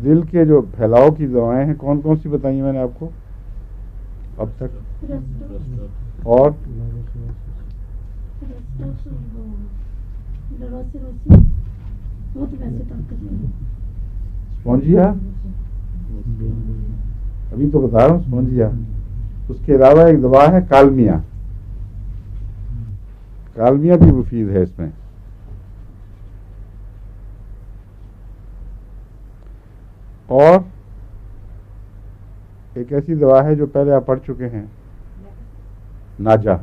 دل کے جو پھیلاؤ کی دوائیں ہیں کون کون سی بتائی ہیں میں نے آپ کو اب تک؟ اور اسپونجیا، ابھی تو بتا رہا ہوں اسپونجیا. اس کے علاوہ ایک دوا ہے کالمیا. کالمیا بھی مفید ہے اس میں. اور ایک ایسی دوا ہے جو پہلے آپ پڑھ چکے ہیں، ناجا.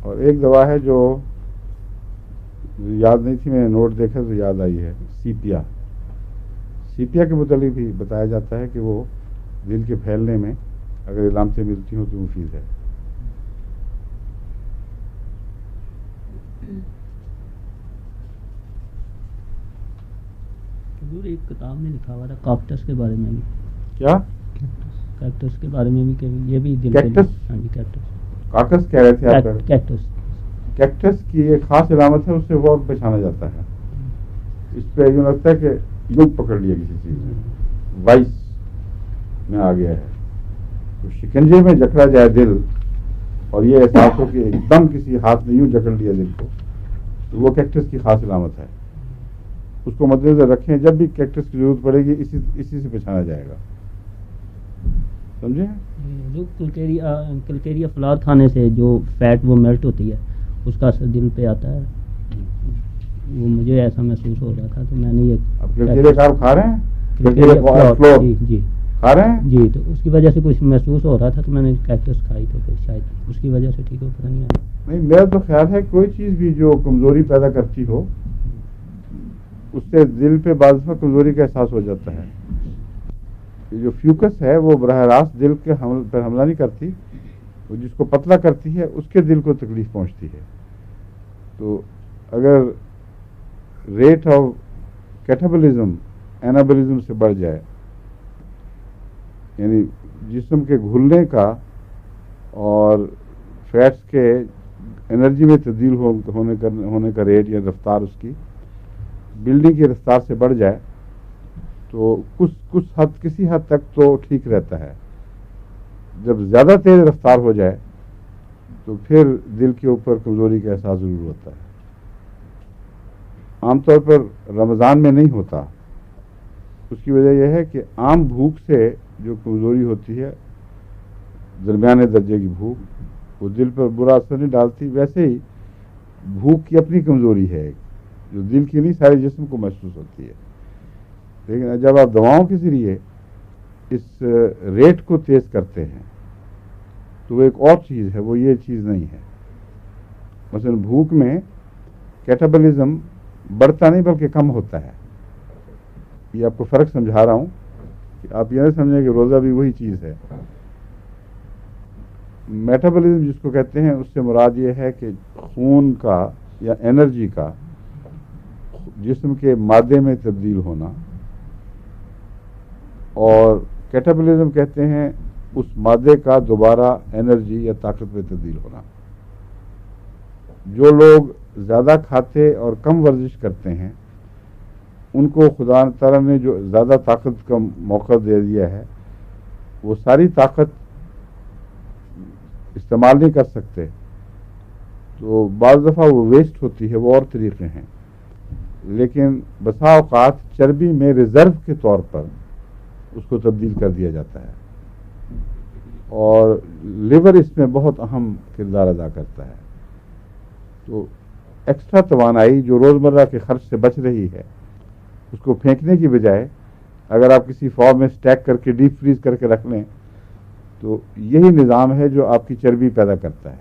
اور ایک دوا ہے جو یاد نہیں تھی، میں نے نوٹ دیکھا تو یاد آئی ہے، سیپیا. سیپیا کے متعلق بھی بتایا جاتا ہے کہ وہ دل کے پھیلنے میں اگر علامتیں ملتی ہوں تو مفید ہے. ایک کتاب میں لکھا ہوا تھا کاکٹس کے بارے میں بھی. کیا؟ کیکٹس کے بارے میں بھی کہ یہ بھی دل کیکٹس؟ ہاں جی کیکٹس. کاکٹس کہہ رہے تھے آپ؟ کیکٹس. کیکٹس کی ایک خاص علامت ہے، اس سے وہ پہچانا جاتا ہے. اس پہ یوں لگتا ہے کہ یوں پکڑ لیا کسی چیز نے، وائس میں آ گیا ہے. تو شکنجے میں جکڑا جائے دل اور یہ احساس ہو کہ ایک دم کسی ہاتھ نے یوں جکڑ لیا دل کو، تو وہ کیکٹس کی خاص علامت ہے. اس کو مد نظر رکھیں، جب بھی کیکٹس کی ضرورت پڑے گی اسی سے پہچانا جائے گا. سمجھے؟ کلکیریا فلاد کھانے سے جو فیٹ وہ میلٹ ہوتی ہے اس کا اثر دل پہ آتا ہے. وہ مجھے ایسا محسوس ہو رہا تھا تو میں نے یہ. اب کلکیریا کا آپ کھا رہے ہیں؟ جی کھا رہے ہیں جی. تو اس کی وجہ سے کچھ محسوس ہو رہا تھا تو میں نے کیکٹس کھائی تو پھر شاید اس کی وجہ سے ٹھیک ہو، پتہ نہیں آیا. نہیں، میرا تو خیال ہے کوئی چیز بھی جو کمزوری پیدا کرتی ہو اس سے دل پہ بعض دفعہ کمزوری کا احساس ہو جاتا ہے. یہ جو فیوکس ہے وہ براہ راست دل کے پر حملہ نہیں کرتی، وہ جس کو پتلا کرتی ہے اس کے دل کو تکلیف پہنچتی ہے. تو اگر ریٹ آف کیٹابولزم اینابولزم سے بڑھ جائے، یعنی جسم کے گھلنے کا اور فیٹس کے انرجی میں تبدیل ہونے کا ریٹ یا رفتار اس کی بلڈنگ کی رفتار سے بڑھ جائے تو کسی حد تک تو ٹھیک رہتا ہے. جب زیادہ تیز رفتار ہو جائے تو پھر دل کے اوپر کمزوری کا احساس ضرور ہوتا ہے. عام طور پر رمضان میں نہیں ہوتا. اس کی وجہ یہ ہے کہ عام بھوک سے جو کمزوری ہوتی ہے، درمیانے درجے کی بھوک، وہ دل پر برا اثر نہیں ڈالتی. ویسے ہی بھوک کی اپنی کمزوری ہے جو دل کی نہیں سارے جسم کو محسوس ہوتی ہے. لیکن جب آپ دواؤں کے ذریعے اس ریٹ کو تیز کرتے ہیں تو وہ ایک اور چیز ہے، وہ یہ چیز نہیں ہے. مثلا بھوک میں کیٹابولزم بڑھتا نہیں بلکہ کم ہوتا ہے. یہ آپ کو فرق سمجھا رہا ہوں کہ آپ یہ نہ سمجھیں کہ روزہ بھی وہی چیز ہے. میٹابولزم جس کو کہتے ہیں اس سے مراد یہ ہے کہ خون کا یا انرجی کا جسم کے مادے میں تبدیل ہونا، اور کیٹابولزم کہتے ہیں اس مادے کا دوبارہ انرجی یا طاقت میں تبدیل ہونا. جو لوگ زیادہ کھاتے اور کم ورزش کرتے ہیں ان کو خدا تعالیٰ نے جو زیادہ طاقت کا موقع دے دیا ہے، وہ ساری طاقت استعمال نہیں کر سکتے تو بعض دفعہ وہ ویسٹ ہوتی ہے. وہ اور طریقے ہیں، لیکن بسا اوقات چربی میں ریزرو کے طور پر اس کو تبدیل کر دیا جاتا ہے، اور لیور اس میں بہت اہم کردار ادا کرتا ہے. تو ایکسٹرا توانائی جو روزمرہ کے خرچ سے بچ رہی ہے اس کو پھینکنے کی بجائے اگر آپ کسی فارم میں سٹیک کر کے ڈیپ فریز کر کے رکھ لیں تو یہی نظام ہے جو آپ کی چربی پیدا کرتا ہے.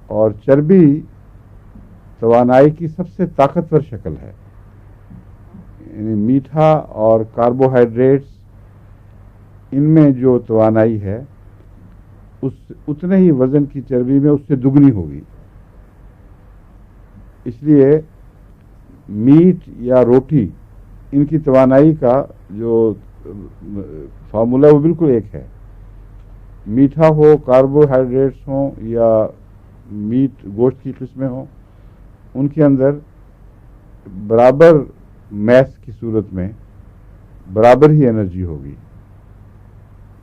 اور چربی توانائی کی سب سے طاقتور شکل ہے. یعنی میٹھا اور کاربوہائیڈریٹس، ان میں جو توانائی ہے اتنے ہی وزن کی چربی میں اس سے دگنی ہوگی. اس لیے میٹ یا روٹی ان کی توانائی کا جو فارمولا وہ بالکل ایک ہے. میٹھا ہو، کاربوہائیڈریٹس ہوں یا میٹ گوشت کی قسمیں ہوں، ان کے اندر برابر میس کی صورت میں برابر ہی انرجی ہوگی،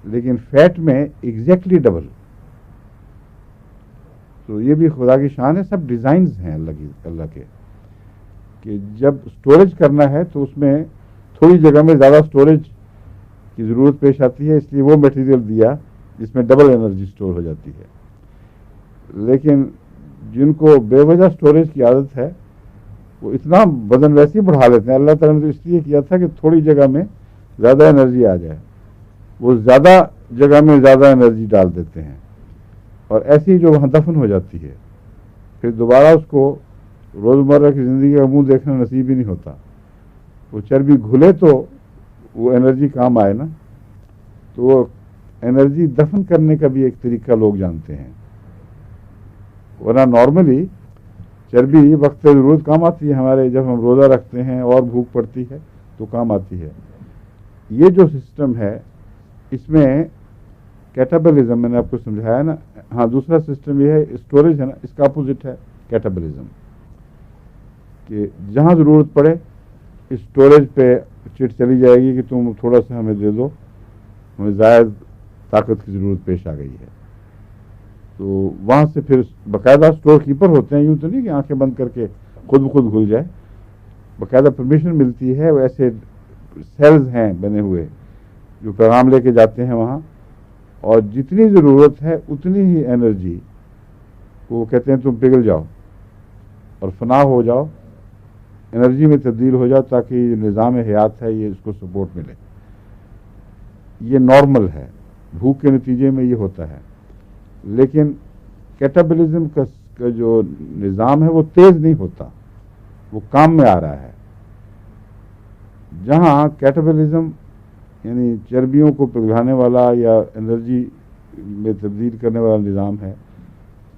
لیکن فیٹ میں ایگزیکٹلی ڈبل. تو یہ بھی خدا کی شان ہے، سب ڈیزائنز ہیں اللہ کے، کہ جب سٹوریج کرنا ہے تو اس میں تھوڑی جگہ میں زیادہ سٹوریج کی ضرورت پیش آتی ہے، اس لیے وہ میٹیریل دیا جس میں ڈبل انرجی سٹور ہو جاتی ہے. لیکن جن کو بے وجہ سٹوریج کی عادت ہے وہ اتنا وزن ویسے ہی بڑھا لیتے ہیں. اللہ تعالیٰ نے تو اس لیے کیا تھا کہ تھوڑی جگہ میں زیادہ انرجی آ جائے، وہ زیادہ جگہ میں زیادہ انرجی ڈال دیتے ہیں، اور ایسی جو وہاں دفن ہو جاتی ہے، پھر دوبارہ اس کو روزمرہ کی زندگی کا منہ دیکھنا نصیب ہی نہیں ہوتا. وہ چربی گھلے تو وہ انرجی کام آئے نا. تو وہ انرجی دفن کرنے کا بھی ایک طریقہ لوگ جانتے ہیں، ورنہ نارملی چربی وقت ضرورت کام آتی ہے ہمارے، جب ہم روزہ رکھتے ہیں اور بھوک پڑتی ہے تو کام آتی ہے. یہ جو سسٹم ہے اس میں کیٹابلزم میں نے آپ کو سمجھایا نا. ہاں، دوسرا سسٹم یہ ہے اسٹوریج ہے نا، اس کا اپوزٹ ہے کیٹابلزم، کہ جہاں ضرورت پڑے اسٹوریج پہ چٹ چلی جائے گی کہ تم تھوڑا سا ہمیں دے دو، ہمیں زائد طاقت کی ضرورت پیش آ گئی ہے. تو وہاں سے پھر باقاعدہ اسٹور کیپر ہوتے ہیں، یوں تو نہیں کہ آنکھیں بند کر کے خود بخود گھل جائے، باقاعدہ پرمیشن ملتی ہے. وہ ایسے سیلز ہیں بنے ہوئے جو پیغام لے کے جاتے ہیں وہاں، اور جتنی ضرورت ہے اتنی ہی انرجی کو کہتے ہیں تم پگھل جاؤ اور فنا ہو جاؤ، انرجی میں تبدیل ہو جاؤ، تاکہ یہ نظام حیات ہے یہ اس کو سپورٹ ملے. یہ نارمل ہے، بھوک کے نتیجے میں یہ ہوتا ہے. لیکن کیٹابلزم کا جو نظام ہے وہ تیز نہیں ہوتا، وہ کام میں آ رہا ہے. جہاں کیٹابلزم یعنی چربیوں کو پگھلانے والا یا انرجی میں تبدیل کرنے والا نظام ہے،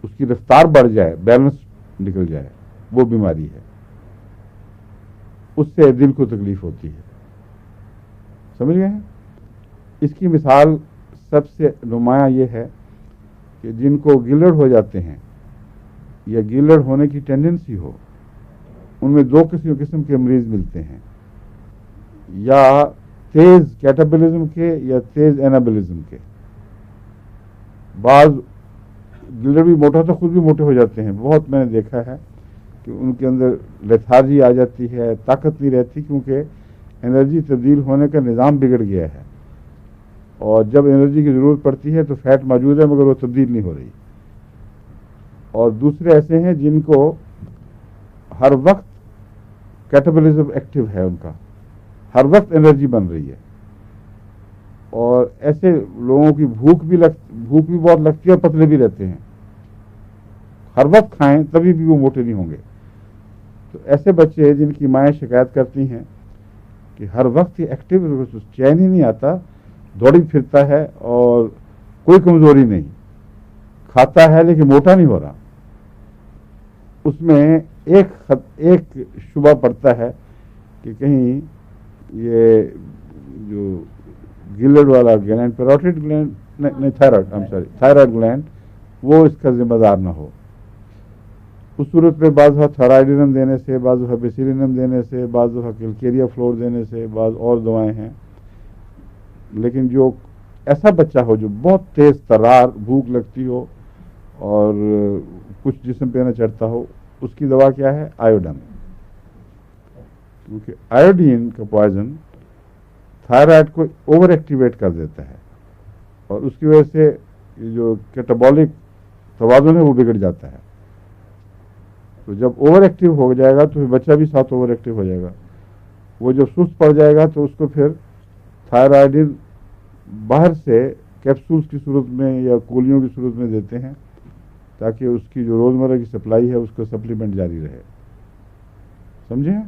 اس کی رفتار بڑھ جائے، بیلنس نکل جائے، وہ بیماری ہے. اس سے دل کو تکلیف ہوتی ہے. سمجھ گئے ہیں؟ اس کی مثال سب سے نمایاں یہ ہے کہ جن کو گلڑ ہو جاتے ہیں یا گلڑ ہونے کی ٹینڈنسی ہو، ان میں دو قسم کے مریض ملتے ہیں، یا تیز کیٹابلزم کے یا تیز اینابلزم کے. بعض گلڑ بھی موٹا تو خود بھی موٹے ہو جاتے ہیں. بہت میں نے دیکھا ہے کہ ان کے اندر لیتھارجی آ جاتی ہے، طاقت نہیں رہتی، کیونکہ انرجی تبدیل ہونے کا نظام بگڑ گیا ہے، اور جب انرجی کی ضرورت پڑتی ہے تو فیٹ موجود ہے مگر وہ تبدیل نہیں ہو رہی. اور دوسرے ایسے ہیں جن کو ہر وقت کیٹابلزم ایکٹیو ہے، ان کا ہر وقت انرجی بن رہی ہے، اور ایسے لوگوں کی بھوک بھی بہت لگتی ہے اور پتلے بھی رہتے ہیں. ہر وقت کھائیں تبھی بھی وہ موٹے نہیں ہوں گے. تو ایسے بچے جن کی مائیں شکایت کرتی ہیں کہ ہر وقت یہ ایکٹیو، چین ہی نہیں آتا، دوڑی پھرتا ہے اور کوئی کمزوری نہیں، کھاتا ہے لیکن موٹا نہیں ہو رہا. اس میں ایک شبہ پڑتا ہے کہ کہیں یہ جو گلڑ والا گلینڈ، پیروٹیڈ گلینڈ نہیں، تھائرائڈ گلینڈ، وہ اس کا ذمہ دار نہ ہو. اس صورت میں بعض دفعہ تھائرائڈینم دینے سے، بعض دفعہ بیسیلینم دینے سے، بعض دفعہ کیلکیریا فلور دینے سے، بعض اور دوائیں ہیں. لیکن جو ایسا بچہ ہو جو بہت تیز ترار بھوک لگتی ہو اور کچھ جسم پہ نہ چڑھتا ہو، اس کی دوا کیا ہے؟ آیوڈن. کیونکہ آیوڈین کا پوائزن تھائرائڈ کو اوور ایکٹیویٹ کر دیتا ہے، اور اس کی وجہ سے جو کیٹابولک توازن ہے وہ بگڑ جاتا ہے. تو جب اوور ایکٹیو ہو جائے گا تو پھر بچہ بھی ساتھ اوور ایکٹیو ہو جائے گا. وہ جب سست پڑ جائے گا تو اس کو پھر تھائرائڈین باہر سے کیپسولز کی صورت میں یا گولیوں کی صورت میں دیتے ہیں، تاکہ اس کی جو روزمرہ کی سپلائی ہے اس کا سپلیمنٹ جاری رہے. سمجھیں؟